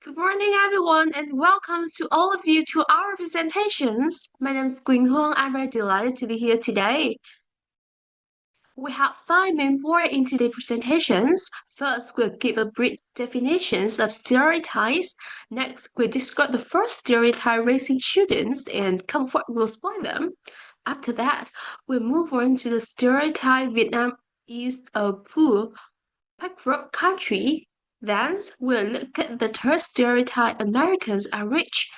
Good morning, everyone, and welcome to all of you to our presentations. My name is Thi Huong. I'm very delighted to be here today. We have five main points in today's presentations. First, we'll give a brief definitions of stereotypes. Next, we'll describe the first stereotype raising students and comfort will spoil them. After that, we'll move on to the stereotype Vietnam is a poor backward country. Then we'll look at the third stereotype Americans are rich.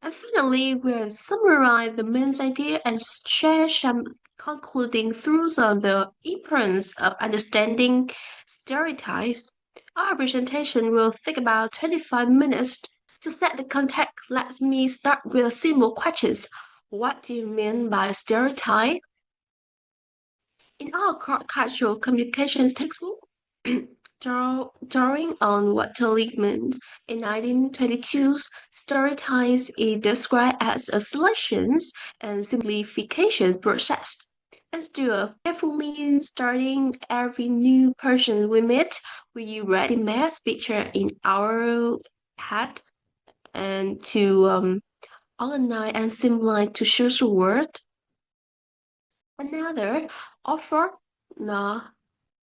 And finally, we'll summarize the main idea and share some concluding thoughts on the importance of understanding stereotypes. Our presentation will take about 25 minutes. To set the context, let me start with a simple question. What do you mean by stereotype? In our cultural communications textbook, drawing on what meant in 1922, stereotypes is described as a selection and simplification process. Instead of carefully studying every new person we meet, we ready-made picture in our head and to organize and simplify to choose a word. Another offer, no,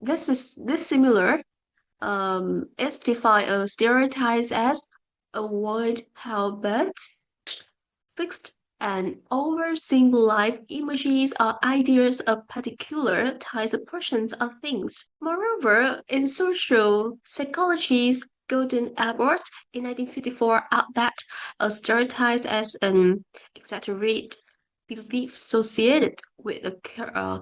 this similar is defined a stereotype as a wide held fixed and oversimplified images or ideas of particular types of persons or things. Moreover, in social psychology's Golden Award in 1954 out that a stereotype as an exaggerated belief associated with a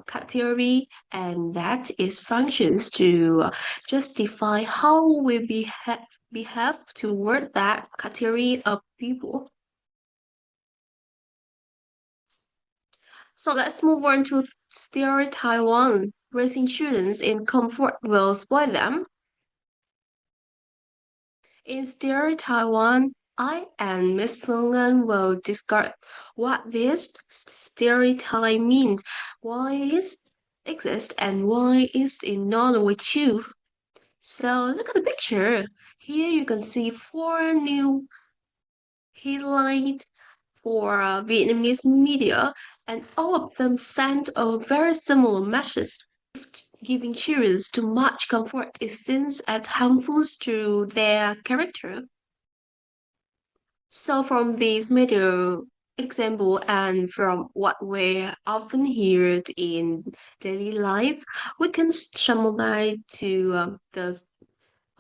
category and that its functions to justify how we behave toward that category of people. So let's move on to stereotype 1. Raising children in comfort will spoil them. In stereotype 1, I and Miss Phuong will discuss what this stereotype means, why it exists, and why it's in Norway too. So look at the picture. Here you can see four new headlines for Vietnamese media, and all of them send a very similar message. Giving children too much comfort is seen as harmful to their character. So from these media example and from what we often hear in daily life, we can summarize to the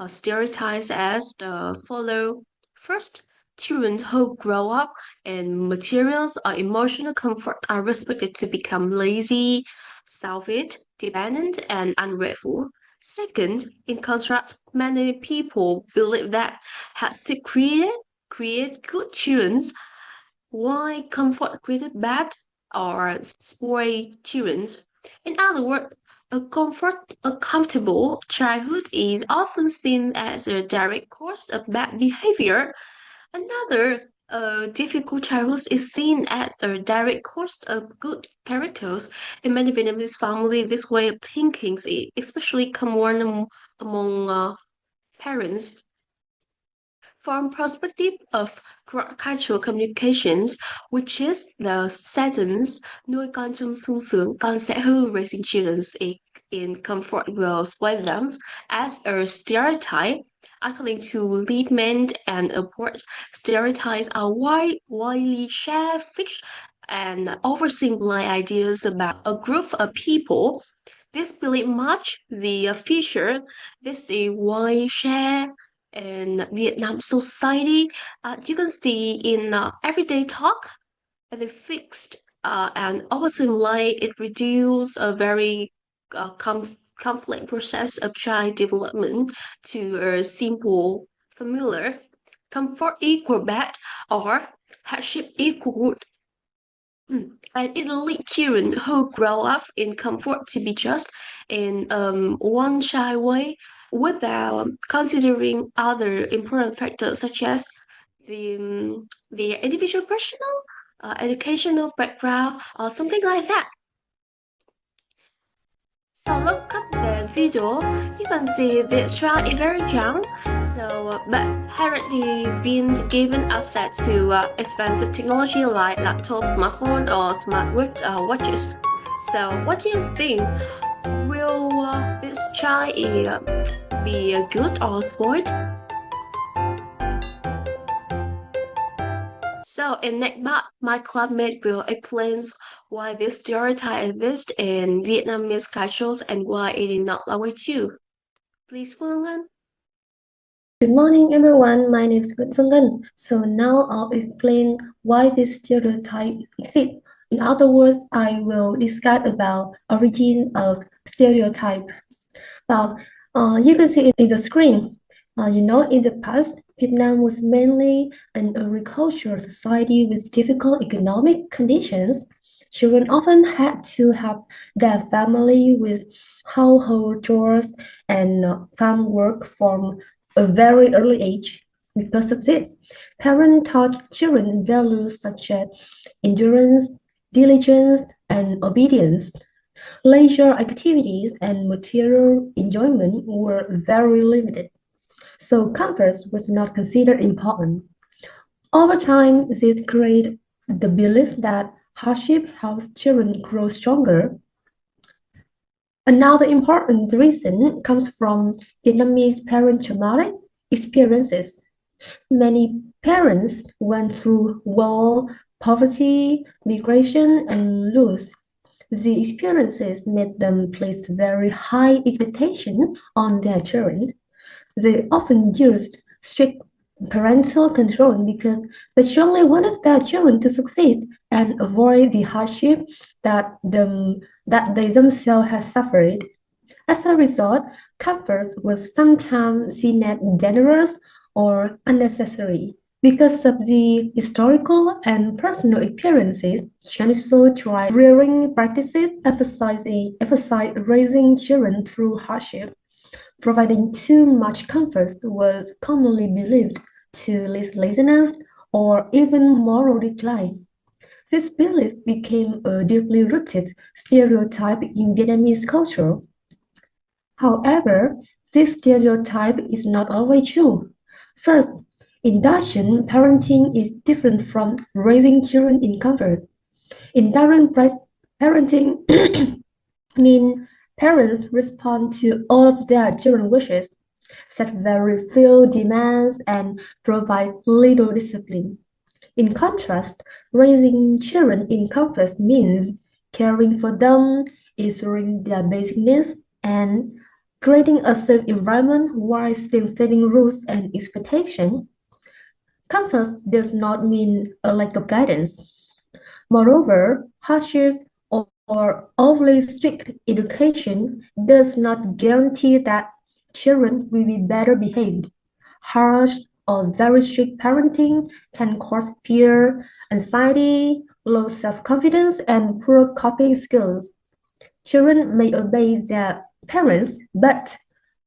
stereotypes as the follow. First, children who grow up in materials or emotional comfort are expected to become lazy, selfish, dependent, and ungrateful. Second, in contrast, many people believe that has to create good children, while comfort created bad or spoiled children. In other words, a comfortable childhood is often seen as a direct cause of bad behavior. Another difficult childhood is seen as a direct cause of good characters. In many Vietnamese families, this way of thinking is especially common among parents. From perspective of cultural communications, which is the sentence nuôi con trong sung sướng, con sẽ hư, raising children in comfort will spoil them, as a stereotype. According to Liebman and Apport, stereotypes are widely shared fiction and oversimplified ideas about a group of people. This believe much the future. This is why share in Vietnam society. You can see in everyday talk, the fixed and also like it reduce a very conflict process of child development to a simple, familiar, comfort equal bad or hardship equal good. And it leads children who grow up in comfort to be just in one child way without considering other important factors such as their individual personal, educational background, or something like that. So look at the video, you can see this child is very young, But apparently being given access to expensive technology like laptops, smartphone, or smart watches. So, what do you think? Will this child be good or spoiled? So, in next part, my classmate will explain why this stereotype exists in Vietnamese cultures and why it is not our way too. Please, Phuong. Good morning, everyone. My name is Nguyen. So now I'll explain why this stereotype exists. In other words, I will discuss about origin of stereotype. Now, you can see it in the screen. In the past, Vietnam was mainly an agricultural society with difficult economic conditions. Children often had to help their family with household chores and farm work from a very early age. Because of it, parents taught children values such as endurance, diligence, and obedience. Leisure activities and material enjoyment were very limited, so comfort was not considered important. Over time, this created the belief that hardship helps children grow stronger. Another important reason comes from Vietnamese parent traumatic experiences. Many parents went through war, poverty, migration, and loss. The experiences made them place very high expectation on their children. They often used strict parental control because they strongly wanted their children to succeed and avoid the hardship that they themselves had suffered. As a result, comfort was sometimes seen as dangerous or unnecessary. Because of the historical and personal experiences, Chinese tried rearing practices emphasize raising children through hardship. Providing too much comfort was commonly believed to lead laziness or even moral decline. This belief became a deeply rooted stereotype in Vietnamese culture. However, this stereotype is not always true. First, indulgent parenting is different from raising children in comfort. Indulgent parenting means parents respond to all of their children's wishes, set very few demands, and provide little discipline. In contrast, raising children in comfort means caring for them, ensuring their basic needs, and creating a safe environment while still setting rules and expectations. Comfort does not mean a lack of guidance. Moreover, hardship or overly strict education does not guarantee that children will be better behaved. Harsh or very strict parenting can cause fear, anxiety, low self-confidence, and poor coping skills. Children may obey their parents, but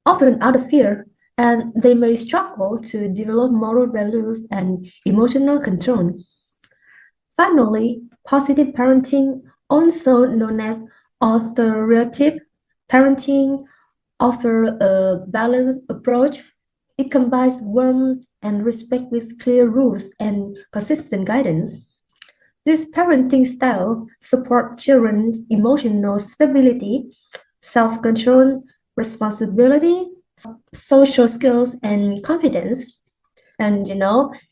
often out of fear, and they may struggle to develop moral values and emotional control. Finally, positive parenting, also known as authoritative parenting, offers a balanced approach. It combines warmth and respect with clear rules and consistent guidance. This parenting style supports children's emotional stability, self-control, responsibility, social skills, and confidence. And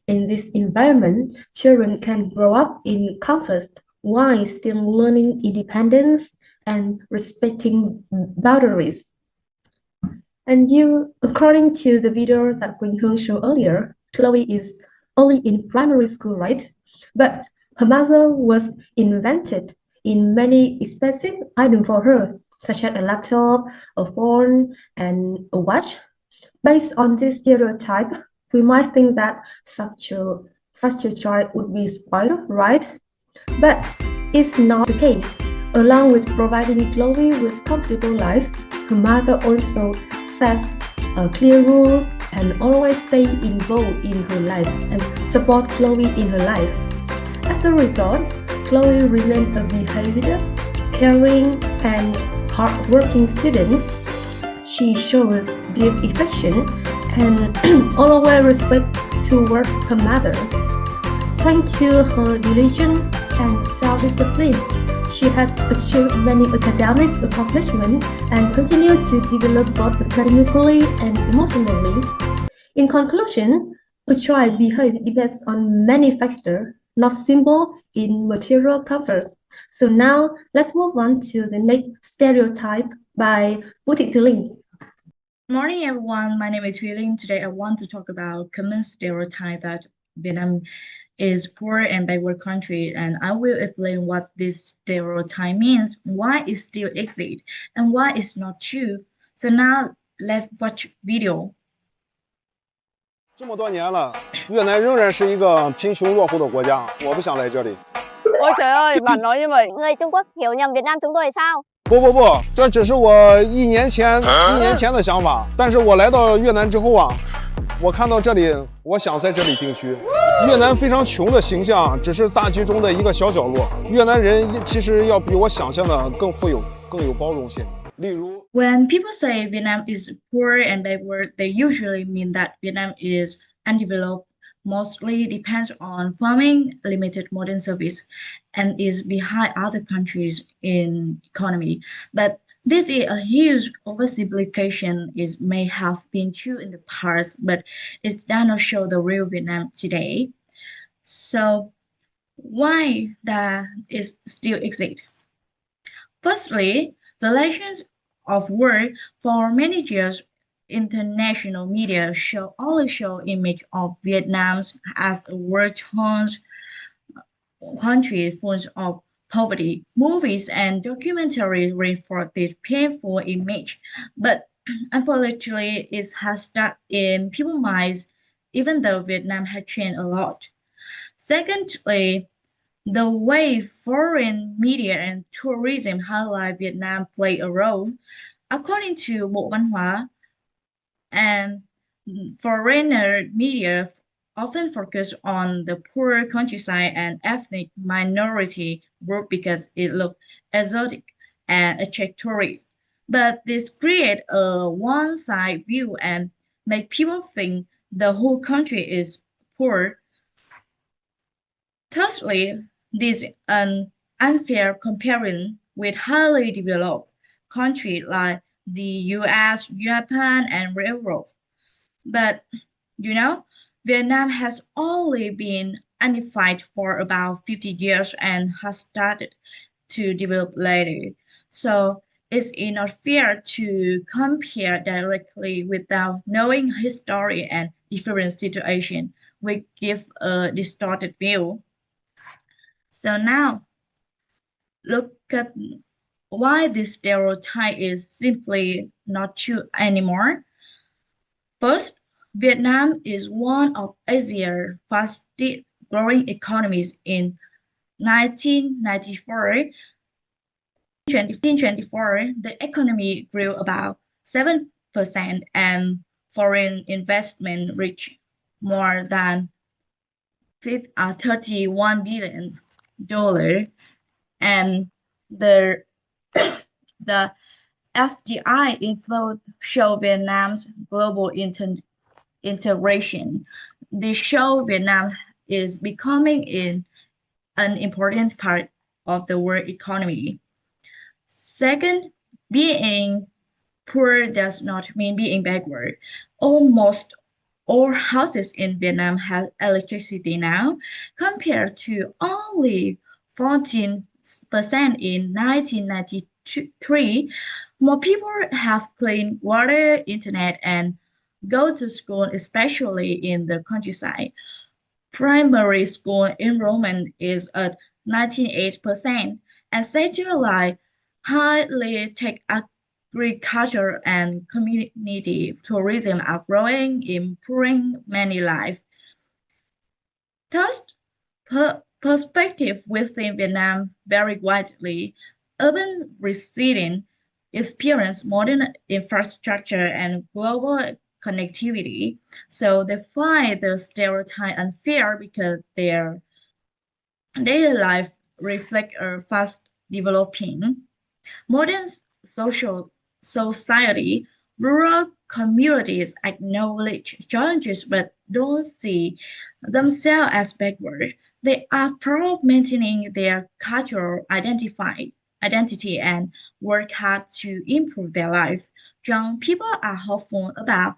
in this environment, children can grow up in comfort while still learning independence and respecting boundaries. And according to the video that Quynh showed earlier, Chloe is only in primary school, right? But her mother was invented in many expensive items for her, such as a laptop, a phone, and a watch. Based on this stereotype, we might think that such a child would be spoiled, right? But it's not the case. Along with providing Chloe with comfortable life, her mother also sets clear rules and always stay involved in her life and support Chloe in her life. As a result, Chloe remained a behaved, caring, and hardworking student. She shows deep affection and always respect toward her mother. Thanks to her diligence and self-discipline, she has achieved many academic accomplishments and continued to develop both academically and emotionally. In conclusion, a child's behavior depends on many factors, not simple in material comfort. So now let's move on to the next stereotype by Thi Huong. Morning, everyone. My name is Linh. Today, I want to talk about common stereotype that Vietnam is poor and backward country, and I will explain what this stereotype means, why it still exists, and why it's not true. So now, let's watch video. 这么多年了，越南仍然是一个贫穷落后的国家，我不想来这里。Ôi trời ơi, bà nói như vậy. Người Trung Quốc hiểu nhầm Việt Nam chúng tôi sao? 不，这只是我一年前的想法。但是我来到越南之后啊，我看到这里，我想在这里定居。越南非常穷的形象，只是大局中的一个小角落。越南人其实要比我想象的更富有、更有包容性。例如 When people say Vietnam is poor and backward, they usually mean that Vietnam is undeveloped, mostly depends on farming, limited modern service, and is behind other countries in economy. But this is a huge oversimplification. It may have been true in the past, but it does not show the real Vietnam today. So why that is still exist? Firstly, the relations of work for many years international media only show image of Vietnam as a war-torn country full of poverty. Movies and documentaries reinforce this painful image, but unfortunately, it has stuck in people's minds, even though Vietnam has changed a lot. Secondly, the way foreign media and tourism highlight Vietnam play a role. According to Bộ Văn hóa, and foreigner media often focus on the poor countryside and ethnic minority group because it looks exotic and attract tourists. But this creates a one-side view and make people think the whole country is poor. Thirdly, this an unfair comparison with highly developed countries like the US, Japan, and Europe. But Vietnam has only been unified for about 50 years and has started to develop later. So it's not fair to compare directly without knowing history and different situation, which give a distorted view. So now, look at why this stereotype is simply not true anymore. First, Vietnam is one of Asia's fastest growing economies. In 1994, the economy grew about 7% and foreign investment reached more than $31 billion. And the FDI inflow show Vietnam's global integration. This show Vietnam is becoming an important part of the world economy. Second, being poor does not mean being backward. Almost all houses in Vietnam have electricity now, compared to only 14% in 1993. More people have clean water, internet, and go to school, especially in the countryside. Primary school enrollment is at 98%, and sectors like highly tech agriculture and community tourism are growing, improving many lives. Thus, perspective within Vietnam vary widely. Urban residents experience modern infrastructure and global connectivity, so they find the stereotype unfair because their daily life reflect a fast developing modern social society. Rural communities acknowledge challenges but don't see themselves as backward. They are proud maintaining their cultural identity and work hard to improve their life. Young people are hopeful about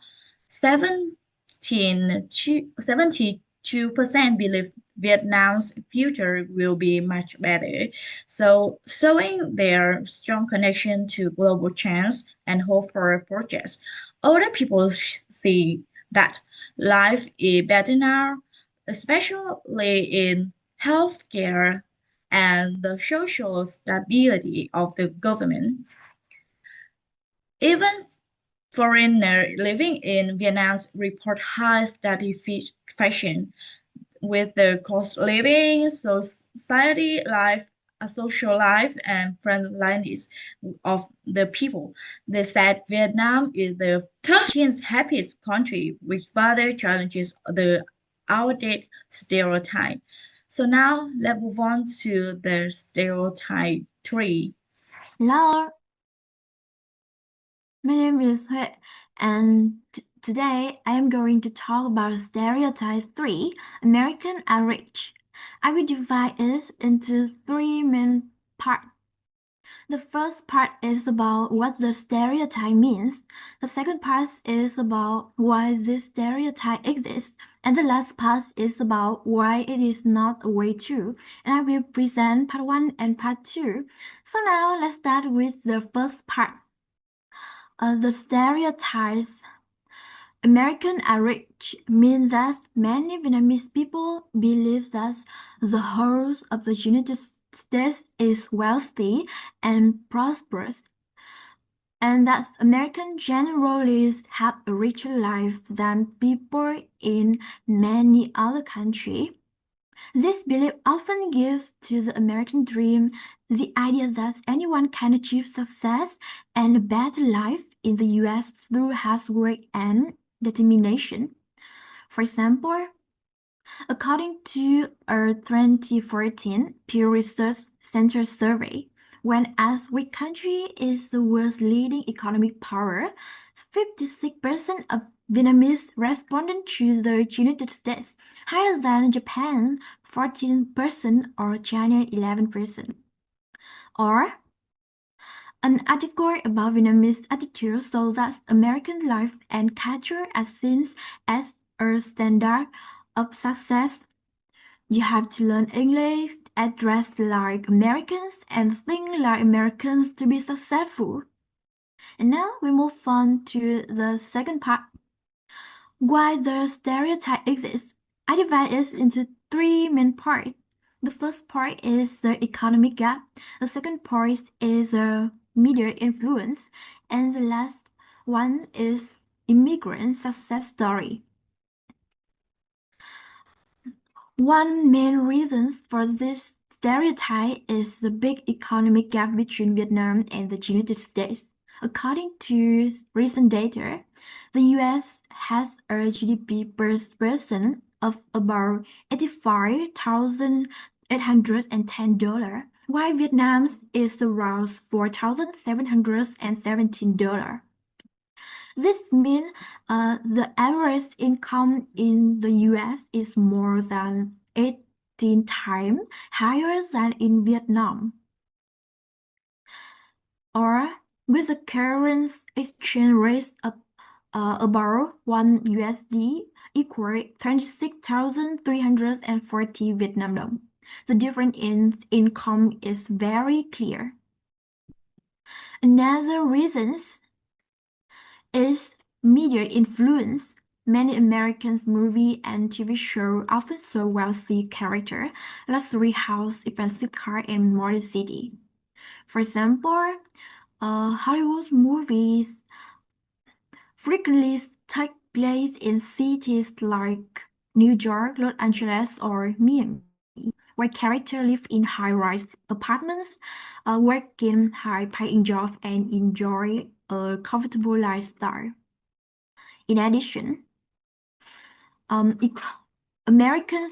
72% believe Vietnam's future will be much better. So, showing their strong connection to global change and hope for progress. Older people see that life is better now, especially in healthcare and the social stability of the government. Even foreigners living in Vietnam report high satisfaction with the cost of living, society life, social life, and friendliness of the people. They said Vietnam is the 13th happiest country, which further challenges the outdated stereotype. So now let's move on to the stereotype 3. Hello, my name is Thuy, and today I am going to talk about stereotype 3, American are rich. I will divide it into three main parts. The first part is about what the stereotype means. The second part is about why this stereotype exists. And the last part is about why it is not a way to. And I will present part 1 and part 2. So now let's start with the first part. The stereotypes American are rich means that many Vietnamese people believe that the whole of the United States is wealthy and prosperous, and that Americans generally have a richer life than people in many other countries. This belief often gives to the American dream the idea that anyone can achieve success and a better life in the US through hard work and determination. For example, according to a 2014 Pew Research Center survey, when asked which country is the world's leading economic power, 56% of Vietnamese responded to the United States, higher than Japan 14% or China 11%. Or an article about Vietnamese attitude shows that American life and culture are seen as a standard of success. You have to learn English, address like Americans, and think like Americans to be successful. And now we move on to the second part. Why the stereotype exists. I divide it into three main parts. The first part is the economic gap. The second part is the media influence. And the last one is immigrant success story. One main reason for this stereotype is the big economic gap between Vietnam and the United States. According to recent data, the US has a GDP per person of about $85,810, while Vietnam's is around $4,717. This means the average income in the US is more than 18 times higher than in Vietnam. Or with the current exchange rate of about 1 USD equal 26,340 Vietnam dong. The difference in income is very clear. Another reason is media influence. Many American movies and TV shows often show wealthy characters, luxury house, expensive car, and modern city. For example, Hollywood movies frequently take place in cities like New York, Los Angeles, or Miami, where characters live in high-rise apartments, work in high-paying jobs, and enjoy a comfortable lifestyle. In addition, American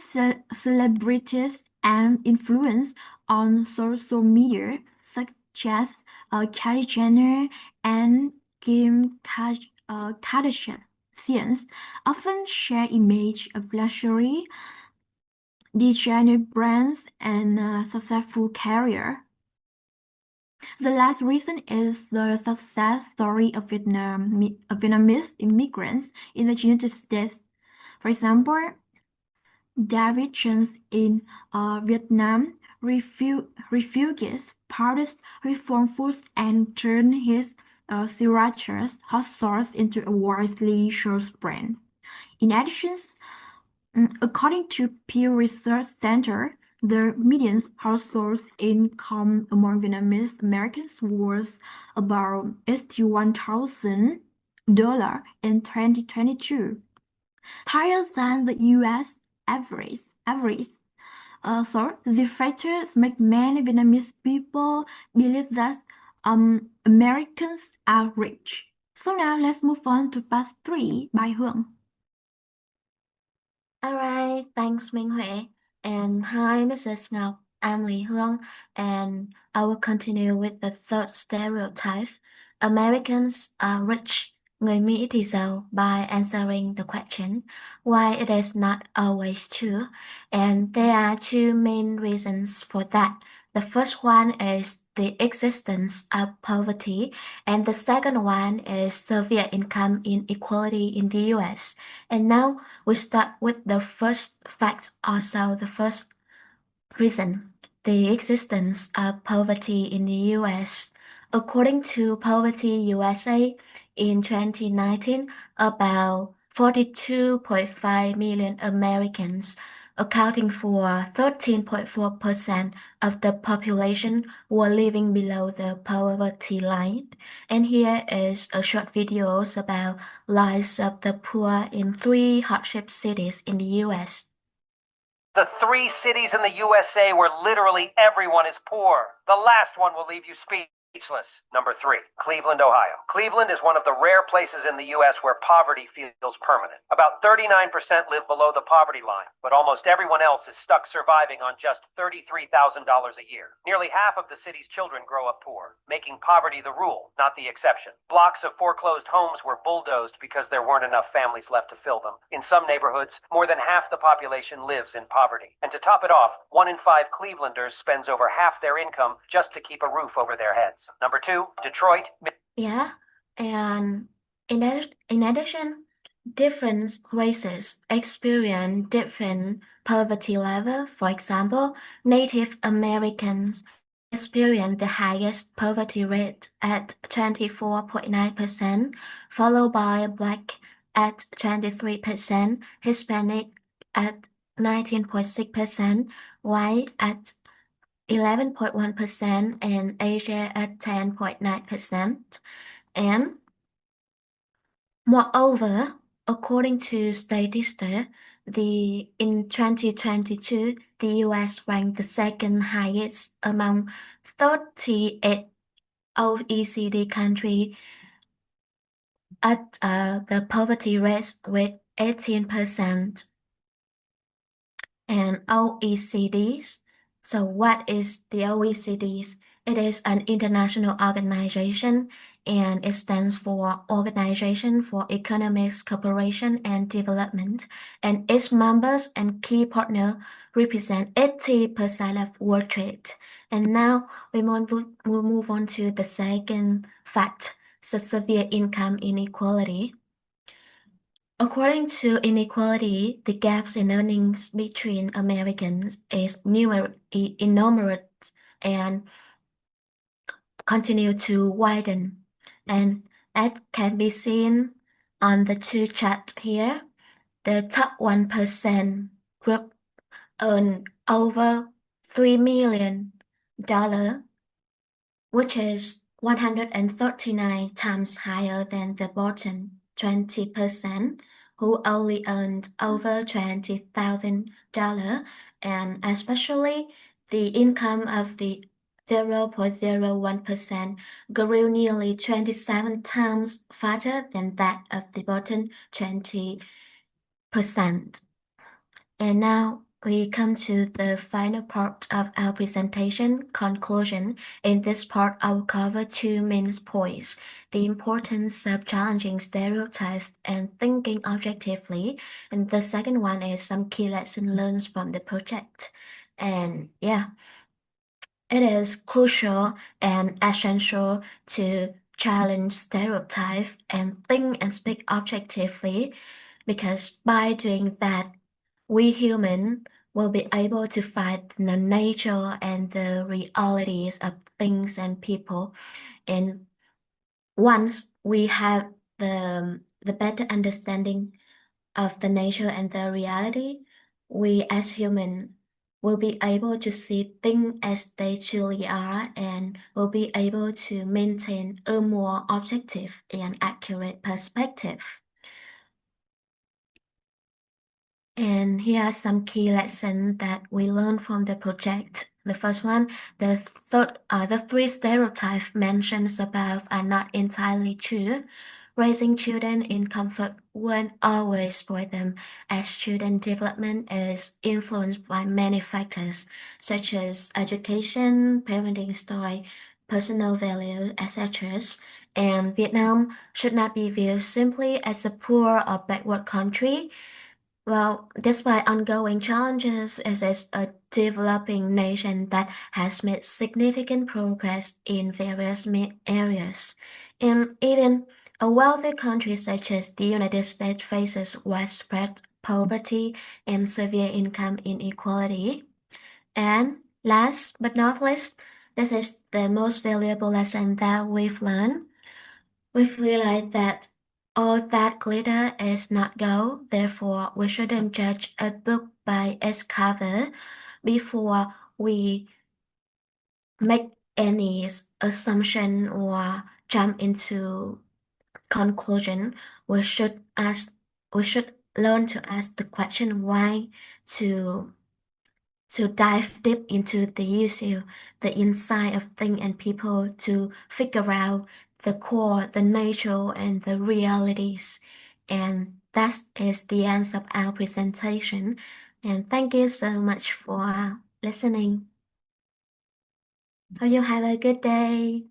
celebrities and influence on social media, such as Kylie Jenner and Kim Kardashians often share image of luxury, designer brands, and a successful career. The last reason is the success story of Vietnamese immigrants in the United States. For example, David Chen in Vietnam refugees produced reform foods and turned his sriracha hot sauce into a widely sourced brand. In addition, according to Pew Research Center, the median household income among Vietnamese Americans was about $81,000 in 2022, higher than the U.S. average. So these factors make many Vietnamese people believe that Americans are rich. So now let's move on to part 3 by Huong. Alright, thanks Minh Huệ. And hi, Mrs. Ngọc. I'm Thi Huong, and I will continue with the third stereotype. Americans are rich. Người Mỹ thì giàu by answering the question why it is not always true. And there are two main reasons for that. The first one is the existence of poverty, and the second one is severe income inequality in the US. And now we start with the first fact, also the first reason, the existence of poverty in the US. According to Poverty USA, in 2019, about 42.5 million Americans, accounting for 13.4% of the population, were living below the poverty line. And here is a short video about lives of the poor in 3 hardship cities in the US. The 3 cities in the USA where literally everyone is poor. The last one will leave you speechless. Number 3, Cleveland, Ohio. Cleveland is one of the rare places in the U.S. where poverty feels permanent. About 39% live below the poverty line, but almost everyone else is stuck surviving on just $33,000 a year. Nearly half of the city's children grow up poor, making poverty the rule, not the exception. Blocks of foreclosed homes were bulldozed because there weren't enough families left to fill them. In some neighborhoods, more than half the population lives in poverty. And to top it off, 1 in 5 Clevelanders spends over half their income just to keep a roof over their heads. Number 2, Detroit. Yeah, and in addition, different races experience different poverty level. For example, Native Americans experience the highest poverty rate at 24.9%, followed by Black at 23%, Hispanic at 19.6%, White at 11.1%, and Asia at 10.9%. And moreover, according to statistics, in 2022, the US ranked the second highest among 38 OECD countries at the poverty rate with 18%. And OECDs. So what is the OECDs? It is an international organization, and it stands for Organization for Economic Cooperation and Development, and its members and key partners represent 80% of world trade. And now we'll move on to the second fact, the severe income inequality. According to inequality, the gaps in earnings between Americans is enormous and continue to widen. And that can be seen on the 2 charts here. The top 1% group earn over $3 million, which is 139 times higher than the bottom 20%, who only earned over $20,000, and especially the income of the 0.01% grew nearly 27 times faster than that of the bottom 20%. And now we come to the final part of our presentation, conclusion. In this part, I will cover two main points: the importance of challenging stereotypes and thinking objectively. And the second one is some key lessons learned from the project. And yeah, it is crucial and essential to challenge stereotypes and think and speak objectively, because by doing that, we humans will be able to find the nature and the realities of things and people. And once we have the better understanding of the nature and the reality, we as humans will be able to see things as they truly are and will be able to maintain a more objective and accurate perspective. And here are some key lessons that we learned from the project. The first one, the three stereotypes mentioned above are not entirely true. Raising children in comfort won't always spoil them, as children development is influenced by many factors, such as education, parenting style, personal values, etc. And Vietnam should not be viewed simply as a poor or backward country. Well, despite ongoing challenges, it is a developing nation that has made significant progress in various areas. And even a wealthy country such as the United States faces widespread poverty and severe income inequality. And last but not least, this is the most valuable lesson that we've learned. We've realized that all that glitter is not gold, therefore we shouldn't judge a book by its cover before we make any assumption or jump into conclusion. We should learn to ask the question why, to dive deep into the issue, the inside of things and people, to figure out the core, the nature, and the realities. And that is the end of our presentation. And thank you so much for listening. Hope you have a good day.